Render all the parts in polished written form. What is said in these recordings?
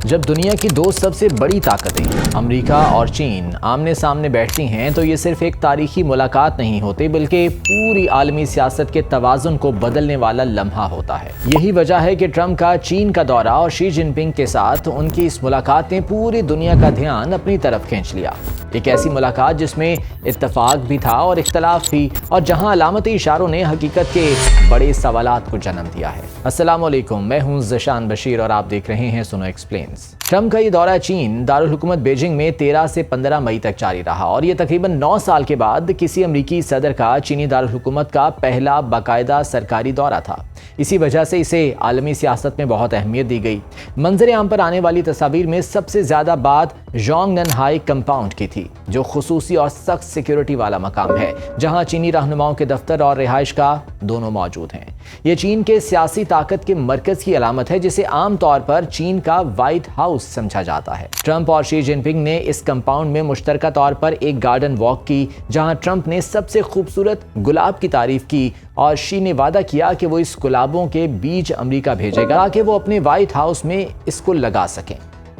جب دنیا کی دو سب سے بڑی طاقتیں امریکہ اور چین آمنے سامنے بیٹھتی ہیں تو یہ صرف ایک تاریخی ملاقات نہیں ہوتی بلکہ پوری عالمی سیاست کے توازن کو بدلنے والا لمحہ ہوتا ہے۔ یہی وجہ ہے کہ ٹرمپ کا چین کا دورہ اور شی جن پنگ کے ساتھ ان کی اس ملاقات نے پوری دنیا کا دھیان اپنی طرف کھینچ لیا۔ ایک ایسی ملاقات جس میں اتفاق بھی تھا اور اختلاف بھی، اور جہاں علامتی اشاروں نے حقیقت کے بڑے سوالات کو جنم دیا ہے۔ السلام علیکم، میں ہوں ذیشان بشیر اور آپ دیکھ رہے ہیں سنو ایکسپلینز۔ ٹرمپ کا یہ دورہ چین دارالحکومت بیجنگ میں 13 سے 15 مئی تک جاری رہا اور یہ تقریباً 9 سال کے بعد کسی امریکی صدر کا چینی دارالحکومت کا پہلا باقاعدہ سرکاری دورہ تھا۔ اسی وجہ سے اسے عالمی سیاست میں بہت اہمیت دی گئی۔ منظر عام پر آنے والی تصاویر میں سب سے زیادہ بات ژونگ نن ہائی کمپاؤنڈ کی تھی، جو خصوصی اور سخت سیکیورٹی والا مقام ہے، جہاں چینی رہنماؤں کے دفتر اور رہائش گاہ دونوں موجود ہیں۔ یہ چین کے سیاسی طاقت کے مرکز کی علامت ہے، جسے عام طور پر چین کا وائٹ ہاؤس سمجھا جاتا ہے۔ ٹرمپ اور شی جن پنگ نے اس کمپاؤنڈ میں مشترکہ طور پر ایک گارڈن واک کی، جہاں ٹرمپ نے سب سے خوبصورت گلاب کی تعریف کی اور شی نے وعدہ کیا کہ وہ اس گلابوں کے بیج امریکہ بھیجے گا تاکہ وہ اپنے وائٹ ہاؤس میں اس کو لگا سکیں۔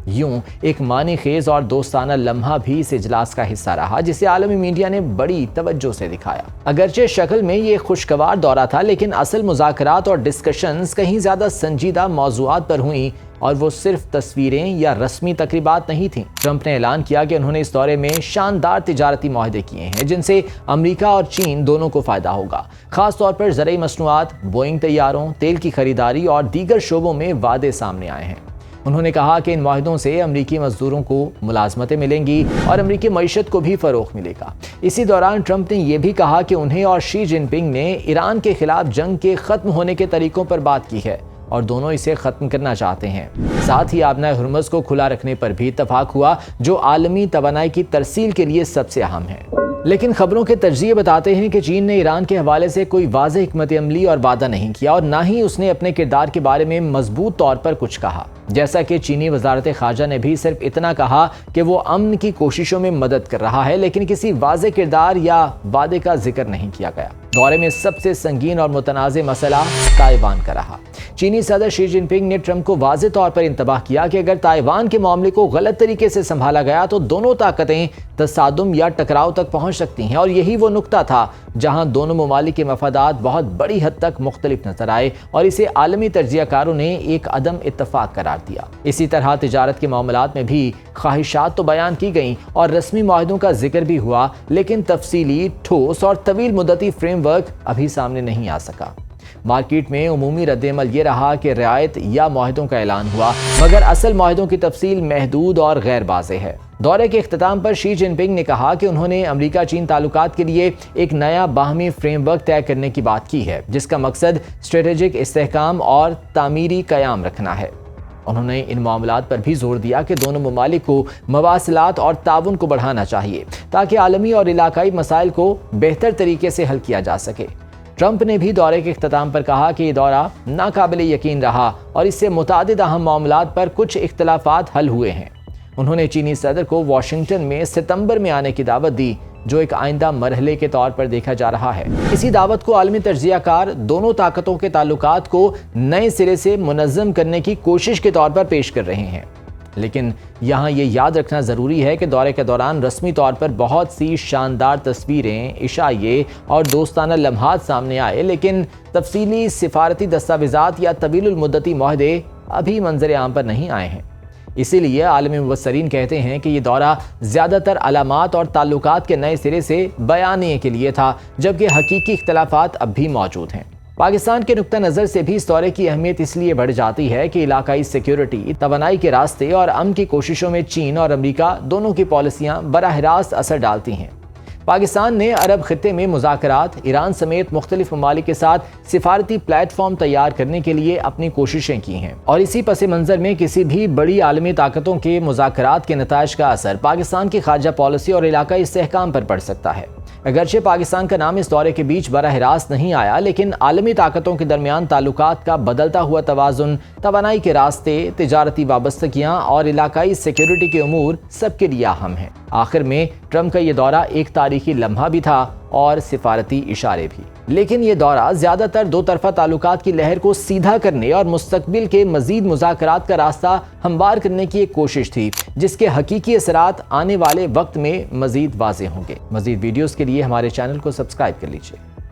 یوں ایک معنی خیز اور دوستانہ لمحہ بھی اس اجلاس کا حصہ رہا، جسے عالمی میڈیا نے بڑی توجہ سے دکھایا۔ اگرچہ شکل میں یہ خوشگوار دورہ تھا، لیکن اصل مذاکرات اور ڈسکشنز کہیں زیادہ سنجیدہ موضوعات پر ہوئیں اور وہ صرف تصویریں یا رسمی تقریبات نہیں تھیں۔ ٹرمپ نے اعلان کیا کہ انہوں نے اس دورے میں شاندار تجارتی معاہدے کیے ہیں جن سے امریکہ اور چین دونوں کو فائدہ ہوگا۔ خاص طور پر زرعی مصنوعات، بوئنگ طیاروں، تیل کی خریداری اور دیگر شعبوں میں وعدے سامنے آئے ہیں۔ انہوں نے کہا کہ ان معاہدوں سے امریکی مزدوروں کو ملازمتیں ملیں گی اور امریکی معیشت کو بھی فروغ ملے گا۔ اسی دوران ٹرمپ نے یہ بھی کہا کہ انہیں اور شی جن پنگ نے ایران کے خلاف جنگ کے ختم ہونے کے طریقوں پر بات کی ہے اور دونوں اسے ختم کرنا چاہتے ہیں۔ ساتھ ہی آبنائے ہرمز کو کھلا رکھنے پر بھی اتفاق ہوا، جو عالمی توانائی کی ترسیل کے لیے سب سے اہم ہے۔ لیکن خبروں کے تجزیے بتاتے ہیں کہ چین نے ایران کے حوالے سے کوئی واضح حکمت عملی اور وعدہ نہیں کیا اور نہ ہی اس نے اپنے کردار کے بارے میں مضبوط طور پر کچھ کہا، جیسا کہ چینی وزارت خارجہ نے بھی صرف اتنا کہا کہ وہ امن کی کوششوں میں مدد کر رہا ہے، لیکن کسی واضح کردار یا وعدے کا ذکر نہیں کیا گیا۔ دورے میں سب سے سنگین اور متنازع مسئلہ تائیوان کا رہا۔ چینی صدر شی جن پنگ نے ٹرمپ کو واضح طور پر انتباہ کیا کہ اگر تائیوان کے معاملے کو غلط طریقے سے سنبھالا گیا تو دونوں طاقتیں تصادم یا ٹکراؤ تک پہنچ سکتی ہیں، اور یہی وہ نقطہ تھا جہاں دونوں ممالک کے مفادات بہت بڑی حد تک مختلف نظر آئے اور اسے عالمی تجزیہ کاروں نے ایک عدم اتفاق قرار دیا۔ اسی طرح تجارت کے معاملات میں بھی خواہشات تو بیان کی گئیں اور رسمی معاہدوں کا ذکر بھی ہوا، لیکن تفصیلی، ٹھوس اور طویل مدتی فریم ورک ابھی سامنے نہیں آ سکا۔ مارکیٹ میں عمومی رد عمل یہ رہا کہ رعایت یا معاہدوں کا اعلان ہوا، مگر اصل معاہدوں کی تفصیل محدود اور غیر واضح ہے۔ دورے کے اختتام پر شی جن پنگ نے کہا کہ انہوں نے امریکہ چین تعلقات کے لیے ایک نیا باہمی فریم ورک طے کرنے کی بات کی ہے، جس کا مقصد اسٹریٹجک استحکام اور تعمیری قیام رکھنا ہے۔ انہوں نے ان معاملات پر بھی زور دیا کہ دونوں ممالک کو مواصلات اور تعاون کو بڑھانا چاہیے تاکہ عالمی اور علاقائی مسائل کو بہتر طریقے سے حل کیا جا سکے۔ ٹرمپ نے بھی دورے کے اختتام پر کہا کہ یہ دورہ ناقابل یقین رہا اور اس سے متعدد اہم معاملات پر کچھ اختلافات حل ہوئے ہیں۔ انہوں نے چینی صدر کو واشنگٹن میں ستمبر میں آنے کی دعوت دی، جو ایک آئندہ مرحلے کے طور پر دیکھا جا رہا ہے۔ اسی دعوت کو عالمی تجزیہ کار دونوں طاقتوں کے تعلقات کو نئے سرے سے منظم کرنے کی کوشش کے طور پر پیش کر رہے ہیں۔ لیکن یہاں یہ یاد رکھنا ضروری ہے کہ دورے کے دوران رسمی طور پر بہت سی شاندار تصویریں، اشائیے اور دوستانہ لمحات سامنے آئے، لیکن تفصیلی سفارتی دستاویزات یا طویل المدتی معاہدے ابھی منظر عام پر نہیں آئے ہیں۔ اسی لیے عالمی مبصرین کہتے ہیں کہ یہ دورہ زیادہ تر علامات اور تعلقات کے نئے سرے سے بیانیے کے لیے تھا، جبکہ حقیقی اختلافات اب بھی موجود ہیں۔ پاکستان کے نقطہ نظر سے بھی اس دورے کی اہمیت اس لیے بڑھ جاتی ہے کہ علاقائی سیکیورٹی، توانائی کے راستے اور امن کی کوششوں میں چین اور امریکہ دونوں کی پالیسیاں براہ راست اثر ڈالتی ہیں۔ پاکستان نے عرب خطے میں مذاکرات، ایران سمیت مختلف ممالک کے ساتھ سفارتی پلیٹ فارم تیار کرنے کے لیے اپنی کوششیں کی ہیں، اور اسی پس منظر میں کسی بھی بڑی عالمی طاقتوں کے مذاکرات کے نتائج کا اثر پاکستان کی خارجہ پالیسی اور علاقائی استحکام پر پڑ سکتا ہے۔ اگرچہ پاکستان کا نام اس دورے کے بیچ براہ راست نہیں آیا، لیکن عالمی طاقتوں کے درمیان تعلقات کا بدلتا ہوا توازن، توانائی کے راستے، تجارتی وابستگیاں اور علاقائی سیکیورٹی کے امور سب کے لیے اہم ہیں۔ آخر میں ٹرمپ کا یہ دورہ ایک تاریخی لمحہ بھی تھا اور سفارتی اشارے بھی۔ لیکن یہ دورہ زیادہ تر دو طرفہ تعلقات کی لہر کو سیدھا کرنے اور مستقبل کے مزید مذاکرات کا راستہ ہموار کرنے کی ایک کوشش تھی، جس کے حقیقی اثرات آنے والے وقت میں مزید واضح ہوں گے۔ مزید ویڈیوز کے لیے ہمارے چینل کو سبسکرائب کر لیجیے۔